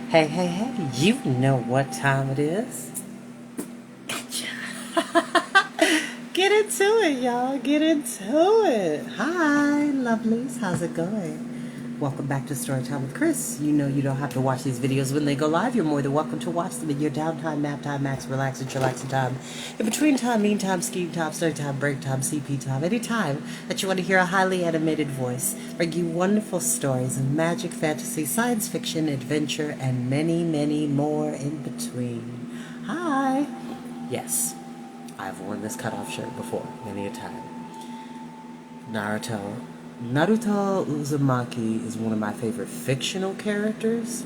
Hey, hey, hey, you know what time it is. Gotcha. Get into it, y'all. Get into it. Hi, lovelies. How's it going? Welcome back to Storytime with Chris. You know you don't have to watch these videos when they go live. You're more than welcome to watch them in your downtime, nap time, max, relax, and chillaxing time. In between time, mean time, scheme time, story time, break time, CP time, any time that you want to hear a highly animated voice bring you wonderful stories of magic, fantasy, science fiction, adventure, and many, many more in between. Hi. Yes, I've worn this cutoff shirt before, many a time. Naruto Uzumaki is one of my favorite fictional characters,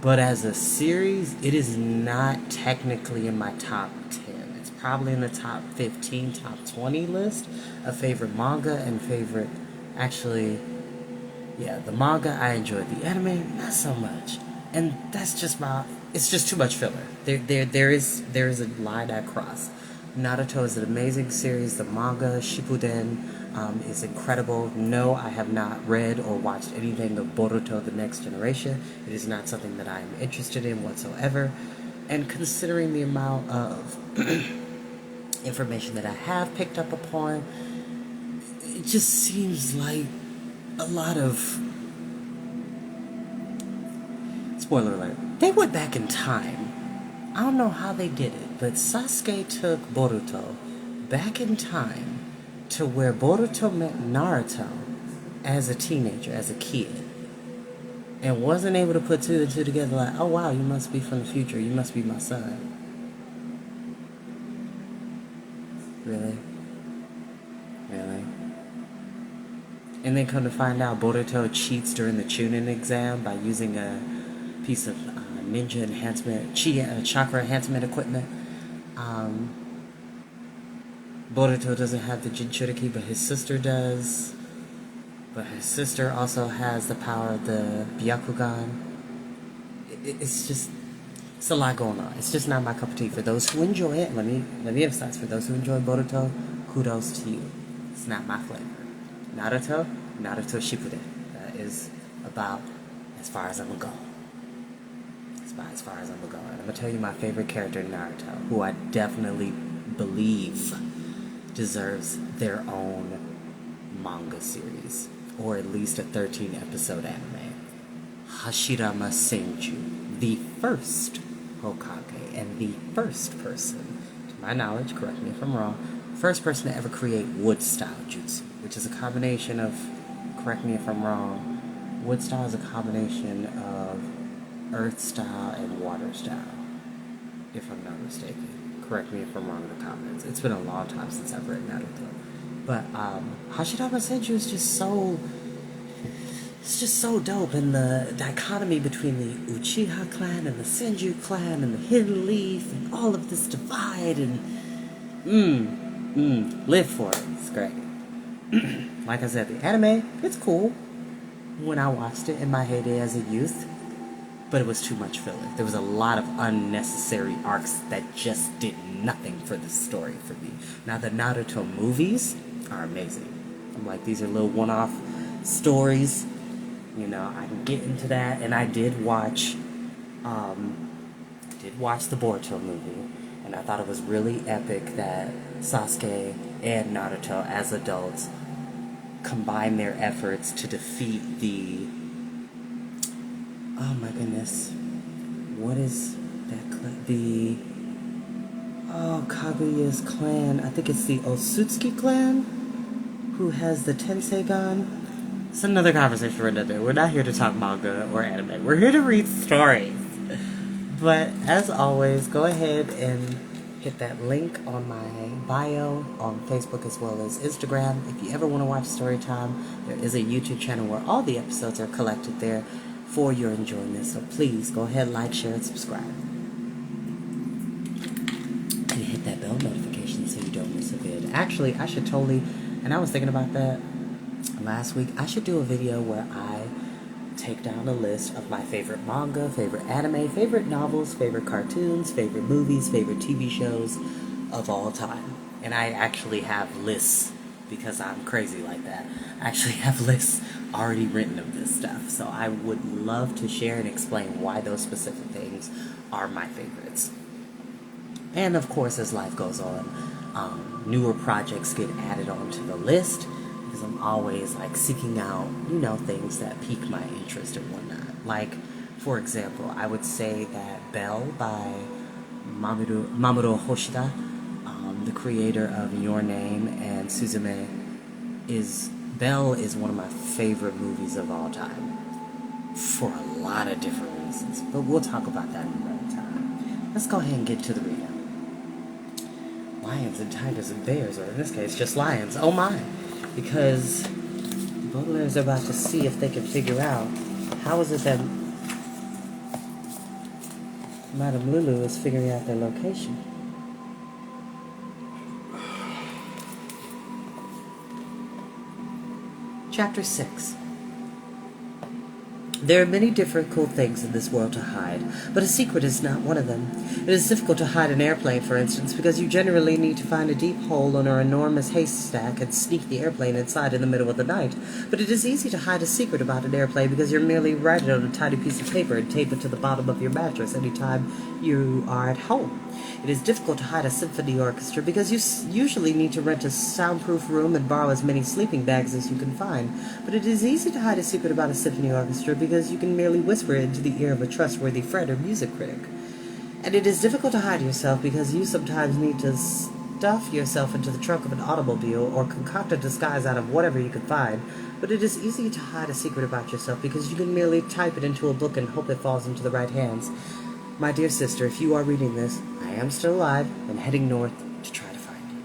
but as a series, it is not technically in my top 10. It's probably in the top 15, top 20 list of favorite manga and favorite, actually, yeah, the manga I enjoyed. The anime, not so much. And that's just it's just too much filler. There is a line I cross. Naruto is an amazing series. The manga, Shippuden, is incredible. No, I have not read or watched anything of Boruto The Next Generation. It is not something that I am interested in whatsoever. And considering the amount of information that I have picked up upon, it just seems like a lot of... Spoiler alert. They went back in time. I don't know how they did it, but Sasuke took Boruto back in time to where Boruto met Naruto as a teenager, as a kid, and wasn't able to put two and two together like, oh wow, you must be from the future, you must be my son. Really? Really? And then come to find out Boruto cheats during the Chunin exam by using a piece of ninja enhancement, chakra enhancement equipment. Boruto doesn't have the Jinchuriki, but his sister does. But his sister also has the power of the Byakugan. It's a lot going on. It's just not my cup of tea. For those who enjoy it, let me emphasize, for those who enjoy Boruto, kudos to you. It's not my flavor. Naruto Shippuden. That is about as far as I'm gonna go. As far as I'm gonna go. And I'm gonna tell you my favorite character in Naruto, who I definitely believe deserves their own manga series, or at least a 13-episode anime. Hashirama Senju, the first Hokage and the first person, to my knowledge, correct me if I'm wrong, first person to ever create wood-style jutsu, which is a combination of, correct me if I'm wrong, wood-style is a combination of earth-style and water-style, if I'm not mistaken. Correct me if I'm wrong in the comments. It's been a long time since I've read Naruto. But Hashirama Senju is just so... It's just so dope. And the dichotomy between the Uchiha clan and the Senju clan and the Hidden Leaf and all of this divide and... live for it. It's great. Like I said, the anime, it's cool when I watched it in my heyday as a youth. But it was too much filler. There was a lot of unnecessary arcs that just did nothing for the story for me. Now, the Naruto movies are amazing. I'm like, these are little one-off stories. You know, I can get into that. And I did watch the Boruto movie. And I thought it was really epic that Sasuke and Naruto, as adults, combine their efforts to defeat the... Oh my goodness. What is that clan? Kaguya's clan. I think it's the Otsutsuki clan, who has the Tenseigan. It's another conversation for another day. We're not here to talk manga or anime. We're here to read stories. But as always, go ahead and hit that link on my bio on Facebook as well as Instagram. If you ever want to watch Storytime, there is a YouTube channel where all the episodes are collected there for your enjoyment. So please go ahead, like, share, and subscribe. And hit that bell notification so you don't miss a vid. Actually, I should totally, and I was thinking about that last week, I should do a video where I take down a list of my favorite manga, favorite anime, favorite novels, favorite cartoons, favorite movies, favorite TV shows of all time. And I actually have lists because I'm crazy like that. I actually have lists already written of this stuff, so I would love to share and explain why those specific things are my favorites. And of course, as life goes on, newer projects get added onto the list because I'm always like seeking out, things that pique my interest and whatnot. Like, for example, I would say that Bell by Mamoru Hoshida, the creator of Your Name and Suzume, Bell is one of my favorite movies of all time for a lot of different reasons. But we'll talk about that another time. Let's go ahead and get to the readout. Lions and tigers and bears, or in this case, just lions. Oh my! Because Baudelaire's about to see if they can figure out how is it that Madame Lulu is figuring out their location. Chapter 6. There are many difficult things in this world to hide, but a secret is not one of them. It is difficult to hide an airplane, for instance, because you generally need to find a deep hole in an enormous haystack and sneak the airplane inside in the middle of the night. But it is easy to hide a secret about an airplane because you merely write it on a tiny piece of paper and tape it to the bottom of your mattress anytime you are at home. It is difficult to hide a symphony orchestra because you usually need to rent a soundproof room and borrow as many sleeping bags as you can find. But it is easy to hide a secret about a symphony orchestra because you can merely whisper it into the ear of a trustworthy friend or music critic. And it is difficult to hide yourself because you sometimes need to stuff yourself into the trunk of an automobile or concoct a disguise out of whatever you can find. But it is easy to hide a secret about yourself because you can merely type it into a book and hope it falls into the right hands. My dear sister, if you are reading this, I am still alive and heading north to try to find you.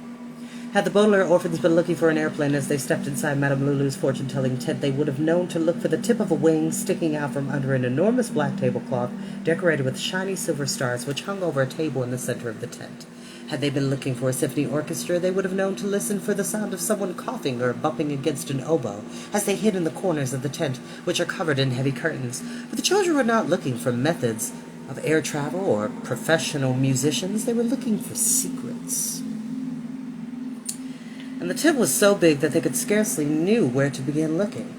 Had the Baudelaire orphans been looking for an airplane as they stepped inside Madame Lulu's fortune-telling tent, they would have known to look for the tip of a wing sticking out from under an enormous black tablecloth decorated with shiny silver stars which hung over a table in the center of the tent. Had they been looking for a symphony orchestra, they would have known to listen for the sound of someone coughing or bumping against an oboe, as they hid in the corners of the tent, which are covered in heavy curtains. But the children were not looking for methods of air travel or professional musicians. They were looking for secrets. And the tent was so big that they could scarcely knew where to begin looking.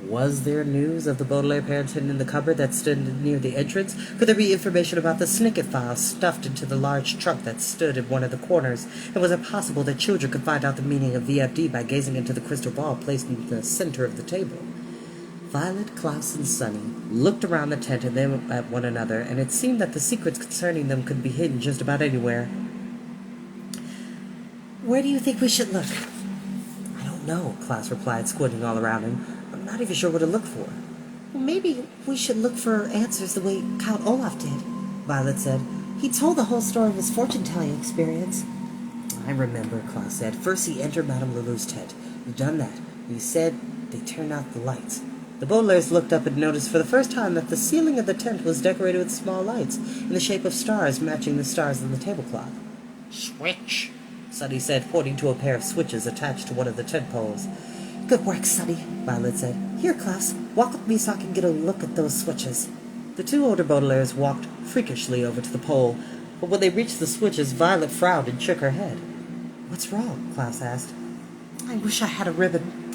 Was there news of the Baudelaire parents hidden in the cupboard that stood near the entrance? Could there be information about the Snicket file stuffed into the large trunk that stood in one of the corners? And was it possible that children could find out the meaning of VFD by gazing into the crystal ball placed in the center of the table? Violet, Klaus, and Sunny looked around the tent and then at one another, and it seemed that the secrets concerning them could be hidden just about anywhere. Where do you think we should look? I don't know, Klaus replied, squinting all around him. I'm not even sure what to look for. Well, maybe we should look for answers the way Count Olaf did, Violet said. He told the whole story of his fortune-telling experience. I remember, Klaus said. First he entered Madame Lulu's tent. You've done that. He said they turned out the lights. The Baudelaires looked up and noticed for the first time that the ceiling of the tent was decorated with small lights in the shape of stars matching the stars on the tablecloth. Switch, Sunny said, pointing to a pair of switches attached to one of the tent poles. Good work, Sunny, Violet said. Here, Klaus, walk with me so I can get a look at those switches. The two older Baudelaires walked freakishly over to the pole, but when they reached the switches, Violet frowned and shook her head. What's wrong? Klaus asked. I wish I had a ribbon.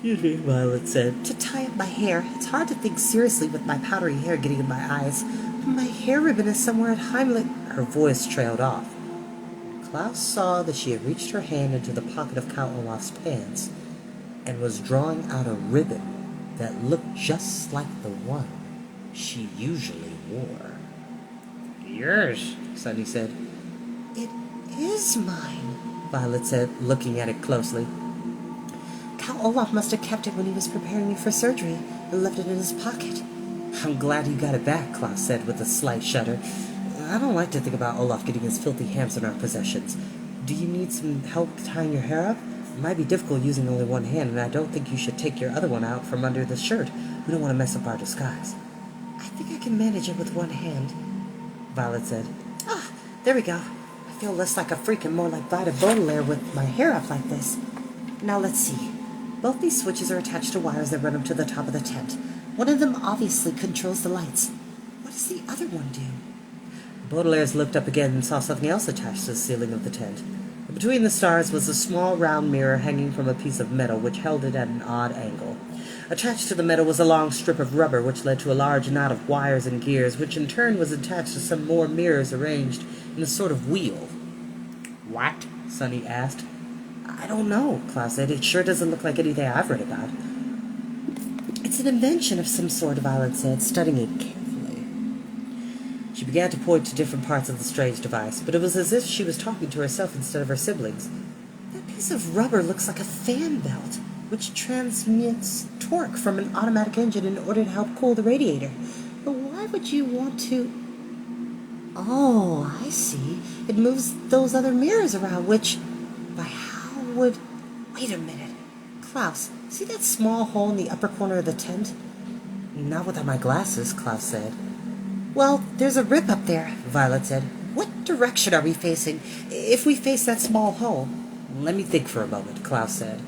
Excuse me, Violet said. To tie up my hair. It's hard to think seriously with my powdery hair getting in my eyes. My hair ribbon is somewhere at Heimlich. Her voice trailed off. Klaus saw that she had reached her hand into the pocket of Count Olaf's pants and was drawing out a ribbon that looked just like the one she usually wore. Yours, Sunny said. It is mine, Violet said, looking at it closely. Count Olaf must have kept it when he was preparing me for surgery and left it in his pocket. I'm glad you got it back, Klaus said with a slight shudder. I don't like to think about Olaf getting his filthy hands on our possessions. Do you need some help tying your hair up? It might be difficult using only one hand, and I don't think you should take your other one out from under the shirt. We don't want to mess up our disguise. I think I can manage it with one hand, Violet said. Ah, there we go. I feel less like a freak and more like Vida Baudelaire with my hair up like this. Now let's see. Both these switches are attached to wires that run up to the top of the tent. One of them obviously controls the lights. What does the other one do? The Baudelaires looked up again and saw something else attached to the ceiling of the tent. Between the stars was a small round mirror hanging from a piece of metal which held it at an odd angle. Attached to the metal was a long strip of rubber which led to a large knot of wires and gears, which in turn was attached to some more mirrors arranged in a sort of wheel. "What?" Sonny asked. "I don't know," Klaus said. "It sure doesn't look like anything I've read about." "It's an invention of some sort," Violet said, studying it carefully. She began to point to different parts of the strange device, but it was as if she was talking to herself instead of her siblings. "That piece of rubber looks like a fan belt, which transmits torque from an automatic engine in order to help cool the radiator. But why would you want to... Oh, I see. It moves those other mirrors around, which... By how would... Wait a minute. Klaus, see that small hole in the upper corner of the tent?" "Not without my glasses," Klaus said. "Well, there's a rip up there," Violet said. "What direction are we facing, if we face that small hole?" "Let me think for a moment," Klaus said.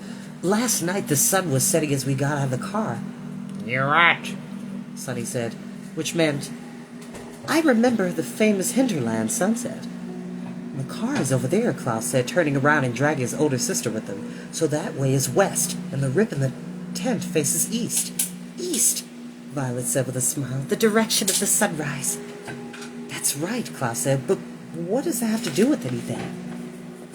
"Last night the sun was setting as we got out of the car." "You're right," Sonny said, which meant, "I remember the famous hinterland sunset." "The car is over there," Klaus said, turning around and dragging his older sister with him. "So that way is west, and the rip in the tent faces east." "East," Violet said with a smile. "The direction of the sunrise." "That's right," Klaus said, "but what does that have to do with anything?"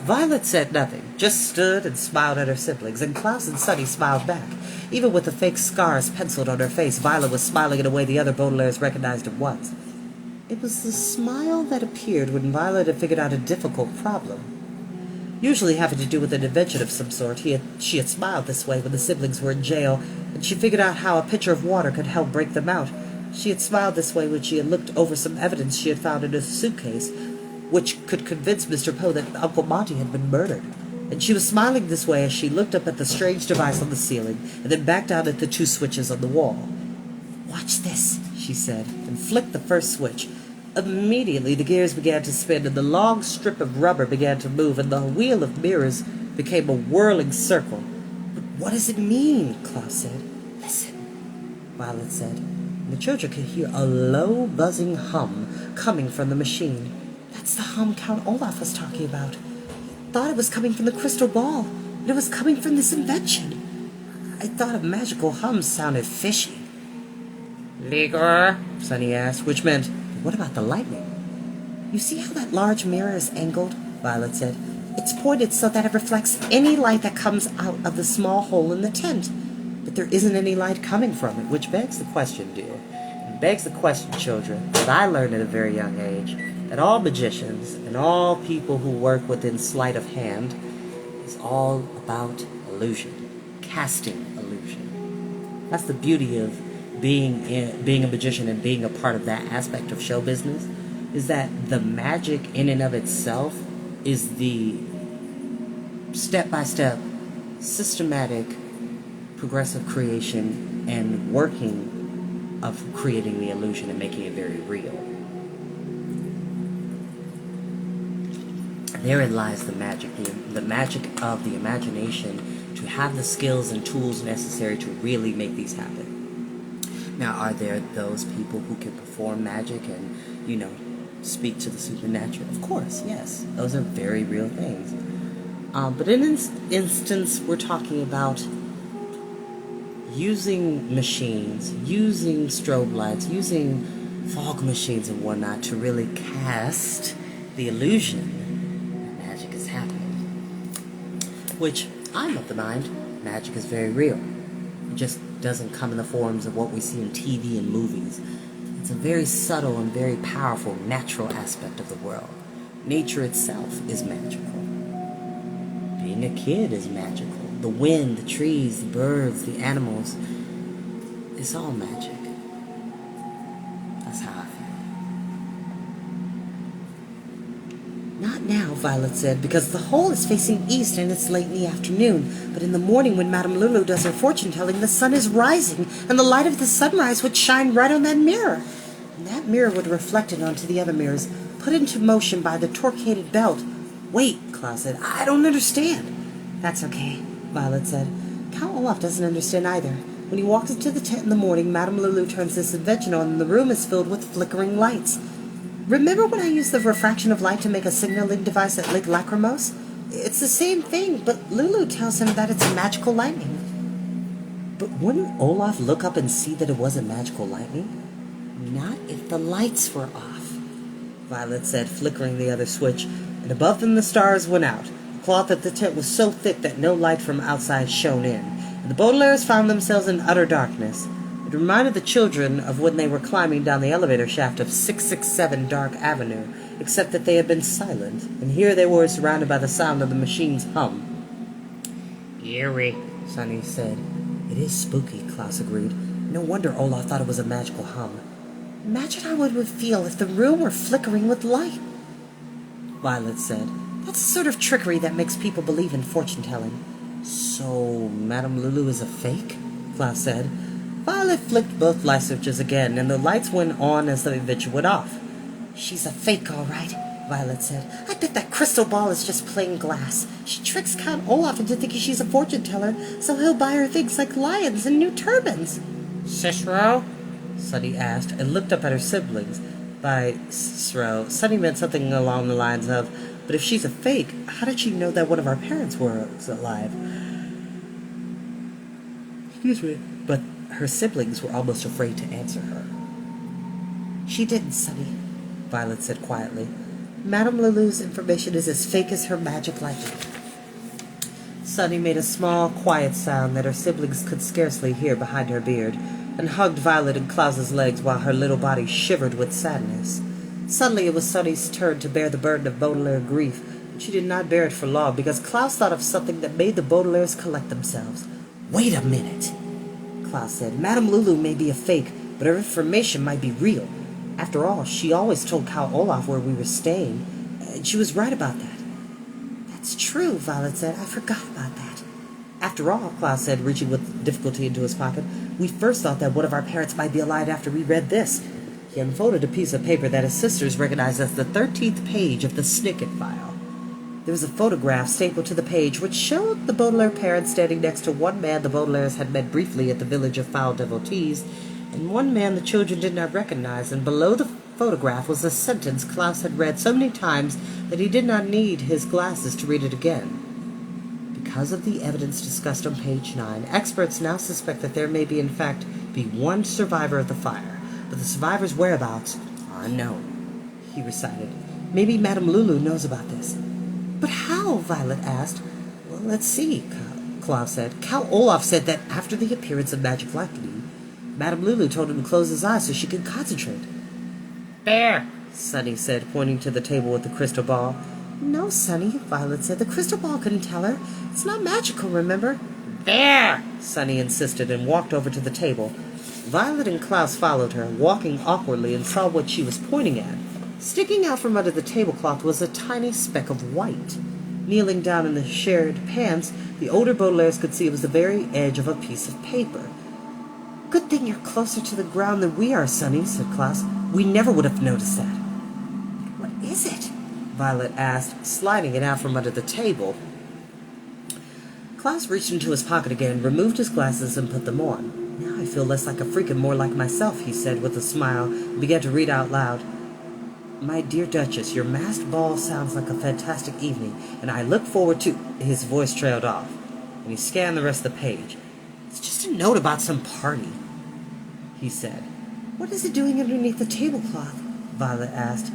Violet said nothing, just stood and smiled at her siblings, and Klaus and Sonny smiled back. Even with the fake scars penciled on her face, Violet was smiling in a way the other Baudelaires recognized at once. It was the smile that appeared when Violet had figured out a difficult problem. Usually having to do with an invention of some sort, she had smiled this way when the siblings were in jail, and she figured out how a pitcher of water could help break them out. She had smiled this way when she had looked over some evidence she had found in a suitcase, which could convince Mr. Poe that Uncle Monty had been murdered. And she was smiling this way as she looked up at the strange device on the ceiling, and then back down at the two switches on the wall. "Watch this," she said, and flicked the first switch. Immediately the gears began to spin, and the long strip of rubber began to move, and the wheel of mirrors became a whirling circle. "But what does it mean?" Klaus said. "Listen," Violet said, and the children could hear a low, buzzing hum coming from the machine. "That's the hum Count Olaf was talking about. I thought it was coming from the crystal ball, but it was coming from this invention. I thought a magical hum sounded fishy." "Ligor?" Sonny asked, which meant, "What about the lightning?" "You see how that large mirror is angled?" Violet said. "It's pointed so that it reflects any light that comes out of the small hole in the tent. But there isn't any light coming from it, which begs the question, dear. It begs the question, children, that I learned at a very young age, that all magicians and all people who work within sleight of hand is all about illusion, casting illusion. That's the beauty of being a magician and being a part of that aspect of show business, is that the magic in and of itself is the step-by-step, systematic, progressive creation and working of creating the illusion and making it very real. Therein lies the magic, the magic of the imagination, to have the skills and tools necessary to really make these happen. Now, are there those people who can perform magic and, speak to the supernatural? Of course, yes. Those are very real things. But in this instance, we're talking about using machines, using strobe lights, using fog machines and whatnot to really cast the illusion that magic is happening. Which, I'm of the mind, magic is very real. It just doesn't come in the forms of what we see in TV and movies. It's a very subtle and very powerful natural aspect of the world. Nature itself is magical. Being a kid is magical. The wind, the trees, the birds, the animals, it's all magic. That's how I feel. "Not now," Violet said, "because the hole is facing east and it's late in the afternoon. But in the morning when Madame Lulu does her fortune-telling, the sun is rising, and the light of the sunrise would shine right on that mirror. And that mirror would reflect it onto the other mirrors, put into motion by the torquated belt." "Wait," Klaus said, "I don't understand." "That's okay," Violet said. "Count Olaf doesn't understand either. When he walks into the tent in the morning, Madame Lulu turns this invention on, and the room is filled with flickering lights. Remember when I used the refraction of light to make a signaling device at Lake Lachrymose? It's the same thing, but Lulu tells him that it's magical lightning. But wouldn't Olaf look up and see that it wasn't magical lightning? Not if the lights were off, Violet said, flickering the other switch, and above them the stars went out. The cloth of the tent was so thick that no light from outside shone in, and the Baudelaires found themselves in utter darkness. It reminded the children of when they were climbing down the elevator shaft of 667 Dark Avenue, except that they had been silent, and here they were surrounded by the sound of the machine's hum. Eerie, Sunny said. It is spooky, Klaus agreed. No wonder Olaf thought it was a magical hum. Imagine how it would feel if the room were flickering with light, Violet said. That's the sort of trickery that makes people believe in fortune-telling. So, Madame Lulu is a fake? Klaus said. Violet flicked both light switches again, and the lights went on as the vigil went off. She's a fake, all right, Violet said. I bet that crystal ball is just plain glass. She tricks Count Olaf into thinking she's a fortune-teller, so he'll buy her things like lions and new turbans. Cicero? Sunny asked, and looked up at her siblings. By Cicero, Sunny meant something along the lines of, but if she's a fake, how did she know that one of our parents was alive? Excuse me. But her siblings were almost afraid to answer her. She didn't, Sunny, Violet said quietly. Madame Lulu's information is as fake as her magic lightning. Sunny made a small, quiet sound that her siblings could scarcely hear behind her beard, and hugged Violet in Klaus's legs while her little body shivered with sadness. Suddenly it was Sunny's turn to bear the burden of Baudelaire grief, but she did not bear it for long, because Klaus thought of something that made the Baudelaires collect themselves. Wait a minute, Klaus said. Madame Lulu may be a fake, but her information might be real. After all, she always told Count Olaf where we were staying, and she was right about that. That's true, Violet said. I forgot about that. After all, Klaus said, reaching with difficulty into his pocket, we first thought that one of our parents might be alive after we read this. He unfolded a piece of paper that his sisters recognized as the 13th page of the Snicket file. There was a photograph stapled to the page which showed the Baudelaire parents standing next to one man the Baudelaires had met briefly at the village of Foul Devotees, and one man the children did not recognize, and below the photograph was a sentence Klaus had read so many times that he did not need his glasses to read it again. Because of the evidence discussed on page 9, experts now suspect that there may be, in fact, be one survivor of the fire, but the survivor's whereabouts are unknown, he recited. Maybe Madame Lulu knows about this. But how? Violet asked. Well, let's see, Klaus said. Count Olaf said that after the appearance of magic lightning, Madame Lulu told him to close his eyes so she could concentrate. There, Sunny said, pointing to the table with the crystal ball. No, Sunny, Violet said. The crystal ball couldn't tell her. It's not magical, remember? There, Sunny insisted, and walked over to the table. Violet and Klaus followed her, walking awkwardly, and saw what she was pointing at. Sticking out from under the tablecloth was a tiny speck of white. Kneeling down in the shared pans, the older Baudelaires could see it was the very edge of a piece of paper. Good thing you're closer to the ground than we are, Sunny, said Klaus. We never would have noticed that. What is it? Violet asked, sliding it out from under the table. Klaus reached into his pocket again, removed his glasses, and put them on. Now I feel less like a freak and more like myself, he said with a smile, and began to read out loud. My dear Duchess, your masked ball sounds like a fantastic evening, and I look forward to... His voice trailed off, and he scanned the rest of the page. It's just a note about some party, he said. What is it doing underneath the tablecloth? Violet asked.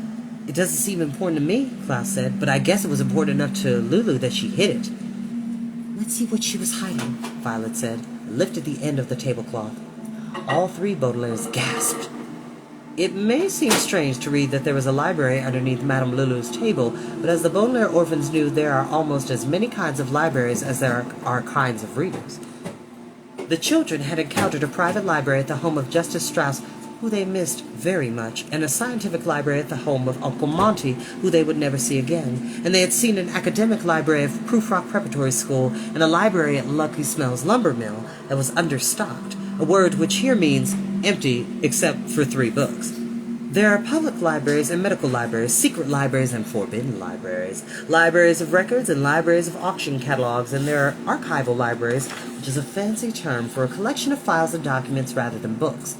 It doesn't seem important to me, Klaus said, but I guess it was important enough to Lulu that she hid it. Let's see what she was hiding, Violet said, and lifted the end of the tablecloth. All three Baudelaires gasped. It may seem strange to read that there was a library underneath Madame Lulu's table, but as the Baudelaire orphans knew, there are almost as many kinds of libraries as there are kinds of readers. The children had encountered a private library at the home of Justice Strauss, who they missed very much, and a scientific library at the home of Uncle Monty, who they would never see again, and they had seen an academic library of Prufrock Preparatory School and a library at Lucky Smell's lumber mill that was understocked, a word which here means empty except for 3 books. There are public libraries and medical libraries, secret libraries and forbidden libraries, libraries of records and libraries of auction catalogs, and there are archival libraries, which is a fancy term for a collection of files and documents rather than books.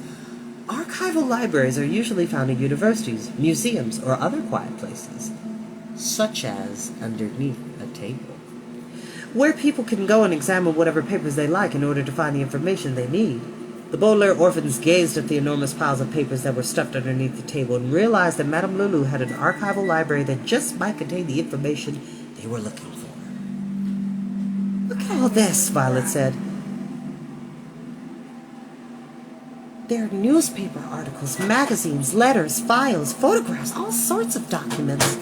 Archival libraries are usually found in universities, museums, or other quiet places, such as underneath a table. Where people can go and examine whatever papers they like in order to find the information they need. The Baudelaire orphans gazed at the enormous piles of papers that were stuffed underneath the table and realized that Madame Lulu had an archival library that just might contain the information they were looking for. "Look at all this," Violet said. "There are newspaper articles, magazines, letters, files, photographs, all sorts of documents.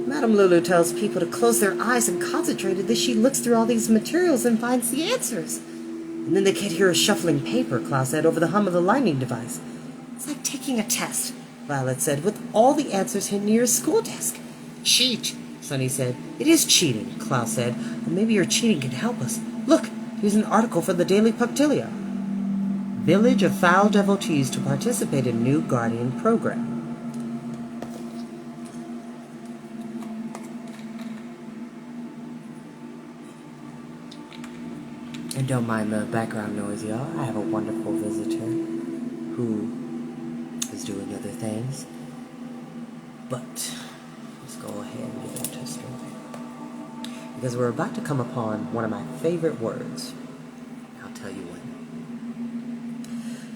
Madame Lulu tells people to close their eyes and concentrate, and then she looks through all these materials and finds the answers. And then they can't hear a shuffling paper," Klaus said, "over the hum of the lightning device. It's like taking a test," Violet said, "with all the answers hidden near a school desk." "Cheat," Sunny said. "It is cheating," Klaus said, "but maybe your cheating can help us. Look, here's an article from the Daily Punctilia. Village of foul devotees to participate in new Guardian program." And don't mind the background noise, y'all. I have a wonderful visitor who is doing other things. But let's go ahead and get into the story. Because we're about to come upon one of my favorite words. I'll tell you when.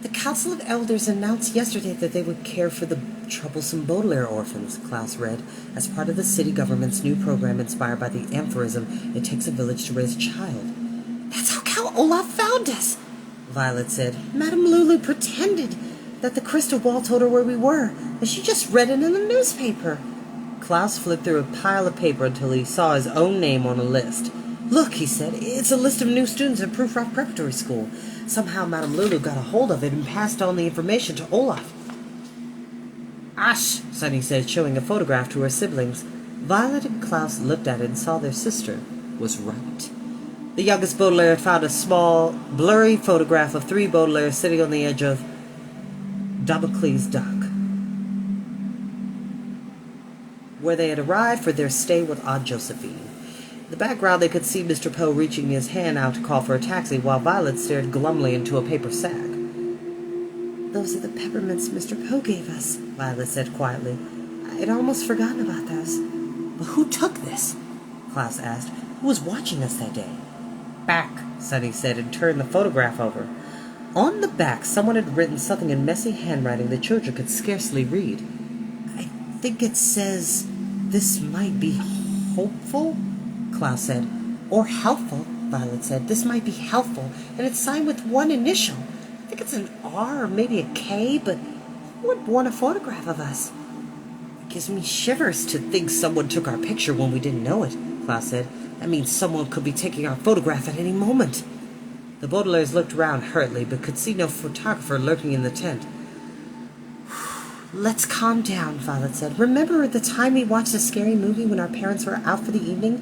"The Council of Elders announced yesterday that they would care for the troublesome Baudelaire orphans," Klaus read, "as part of the city government's new program inspired by the aphorism, 'It takes a village to raise a child.'" "That's how Count Olaf found us," Violet said. "Madame Lulu pretended that the crystal ball told her where we were, and she just read it in the newspaper." Klaus flipped through a pile of paper until he saw his own name on a list. "Look," he said, "it's a list of new students at Prufrock Preparatory School. Somehow Madame Lulu got a hold of it and passed on the information to Olaf." "Ash," Sunny said, showing a photograph to her siblings. Violet and Klaus looked at it and saw their sister was right. The youngest Baudelaire had found a small, blurry photograph of 3 Baudelaires sitting on the edge of Damocles' dock, where they had arrived for their stay with Aunt Josephine. In the background, they could see Mr. Poe reaching his hand out to call for a taxi, while Violet stared glumly into a paper sack. "Those are the peppermints Mr. Poe gave us," Violet said quietly. "I'd almost forgotten about those." "But who took this?" Klaus asked. "Who was watching us that day?" "Back," Sunny said, and turned the photograph over. On the back, someone had written something in messy handwriting the children could scarcely read. "I think it says, 'This might be hopeful,'" Klaus said. "Or helpful," Violet said. "This might be helpful, and it's signed with one initial. I think it's an R or maybe a K, but who would want a photograph of us?" "It gives me shivers to think someone took our picture when we didn't know it," Klaus said. "That means someone could be taking our photograph at any moment." The Baudelaires looked around hurriedly, but could see no photographer lurking in the tent. "Let's calm down," Violet said. "Remember the time we watched a scary movie when our parents were out for the evening?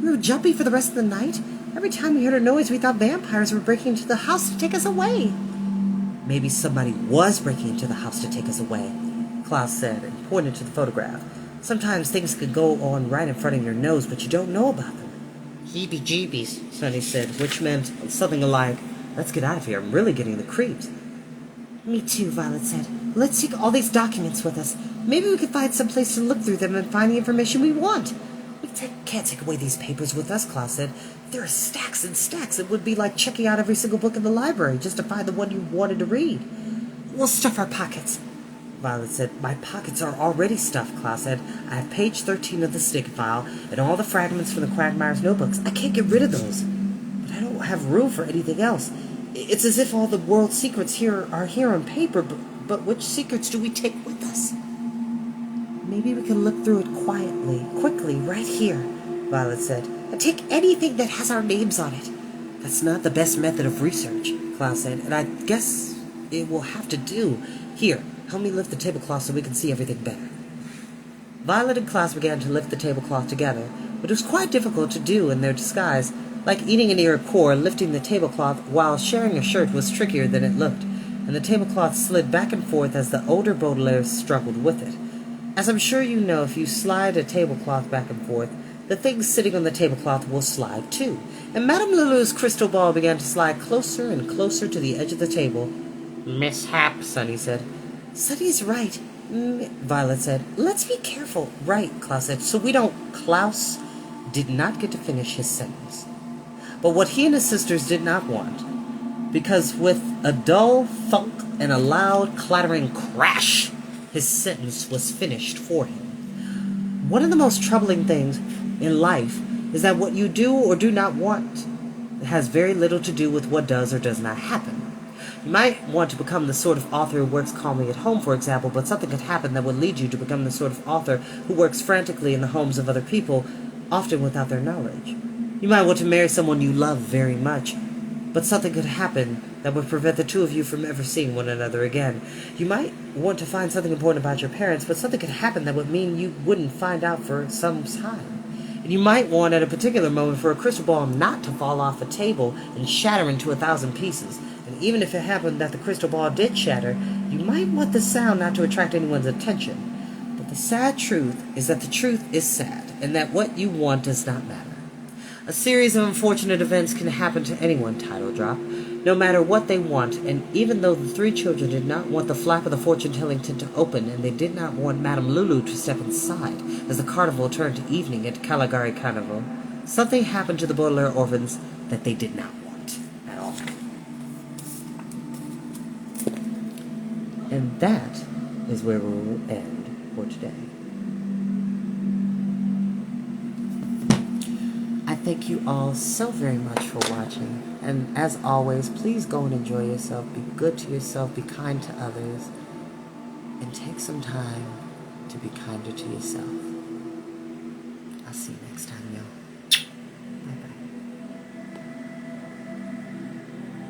We were jumpy for the rest of the night. Every time we heard a noise, we thought vampires were breaking into the house to take us away." "Maybe somebody was breaking into the house to take us away," Klaus said, and pointed to the photograph. "Sometimes things could go on right in front of your nose, but you don't know about them." "Heebie-jeebies," Sunny said, which meant something like, "Let's get out of here. I'm really getting the creeps." "Me too," Violet said. "Let's take all these documents with us. Maybe we could find some place to look through them and find the information we want." "We can't take away these papers with us," Klaus said. "There are stacks and stacks. It would be like checking out every single book in the library just to find the one you wanted to read." "We'll stuff our pockets," Violet said. "My pockets are already stuffed," Klaus said. "I have page 13 of the stick file and all the fragments from the Quagmire's notebooks. I can't get rid of those. But I don't have room for anything else. It's as if all the world's secrets are here on paper, but which secrets do we take with us?" "Maybe we can look through it quickly, right here," Violet said. "And take anything that has our names on it." "That's not the best method of research," Klaus said, "and I guess it will have to do. Here, help me lift the tablecloth so we can see everything better." Violet and Klaus began to lift the tablecloth together, but it was quite difficult to do in their disguise. Like eating an ear of corn, lifting the tablecloth while sharing a shirt was trickier than it looked, and the tablecloth slid back and forth as the older Baudelaires struggled with it. As I'm sure you know, if you slide a tablecloth back and forth, the things sitting on the tablecloth will slide too, and Madame Lulu's crystal ball began to slide closer and closer to the edge of the table. "Mishap," Sunny said. "Sunny's right," Violet said. "Let's be careful." "Right," Klaus said, "so we don't Klaus did not get to finish his sentence. But what he and his sisters did not want, because with a dull thunk and a loud clattering crash, his sentence was finished for him. One of the most troubling things in life is that what you do or do not want has very little to do with what does or does not happen. You might want to become the sort of author who works calmly at home, for example, but something could happen that would lead you to become the sort of author who works frantically in the homes of other people, often without their knowledge. You might want to marry someone you love very much, but something could happen that would prevent the two of you from ever seeing one another again. You might want to find something important about your parents, but something could happen that would mean you wouldn't find out for some time. And you might want at a particular moment for a crystal ball not to fall off a table and shatter into 1,000 pieces. And even if it happened that the crystal ball did shatter, you might want the sound not to attract anyone's attention. But the sad truth is that the truth is sad, and that what you want does not matter. A series of unfortunate events can happen to anyone, Title Drop, no matter what they want, and even though the three children did not want the flap of the fortune-telling tent to open, and they did not want Madame Lulu to step inside as the carnival turned to evening at Caligari Carnival, something happened to the Baudelaire orphans that they did not want at all. And that is where we will end for today. I thank you all so very much for watching, and as always, please go and enjoy yourself, be good to yourself, be kind to others, and take some time to be kinder to yourself. I'll see you next time, y'all.